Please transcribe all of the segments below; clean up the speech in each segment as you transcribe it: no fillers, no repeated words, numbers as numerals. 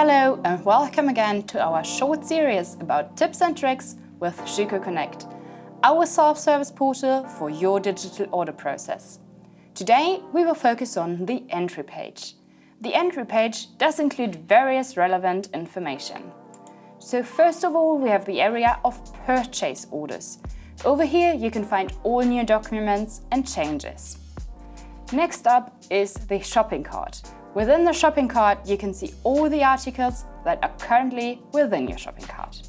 Hello and welcome again to our short series about tips and tricks with Shuko Connect, our self-service portal for your digital order process. Today we will focus on the entry page. The entry page does include various relevant information. So first of all, we have the area of purchase orders. Over here you can find all new documents and changes. Next up is the shopping cart. Within the shopping cart, you can see all the articles that are currently within your shopping cart.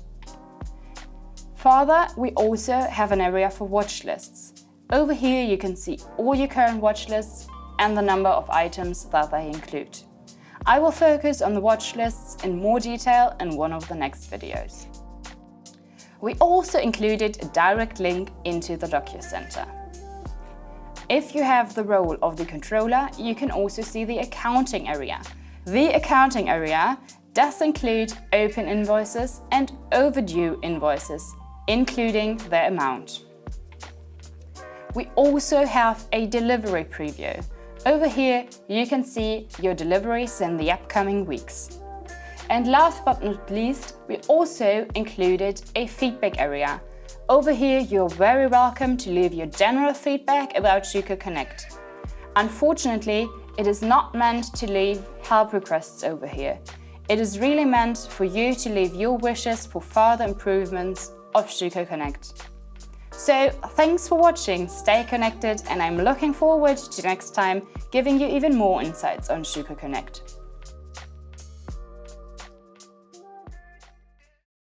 Further, we also have an area for watch lists. Over here, you can see all your current watch lists and the number of items that they include. I will focus on the watch lists in more detail in one of the next videos. We also included a direct link into the DocuCenter. If you have the role of the controller, you can also see the accounting area. The accounting area does include open invoices and overdue invoices, including their amount. We also have a delivery preview. Over here, you can see your deliveries in the upcoming weeks. And last but not least, we also included a feedback area. Over here, you're very welcome to leave your general feedback about Shuko Connect. Unfortunately, it is not meant to leave help requests over here. It is really meant for you to leave your wishes for further improvements of Shuko Connect. So, thanks for watching, stay connected, and I'm looking forward to next time giving you even more insights on Shuko Connect.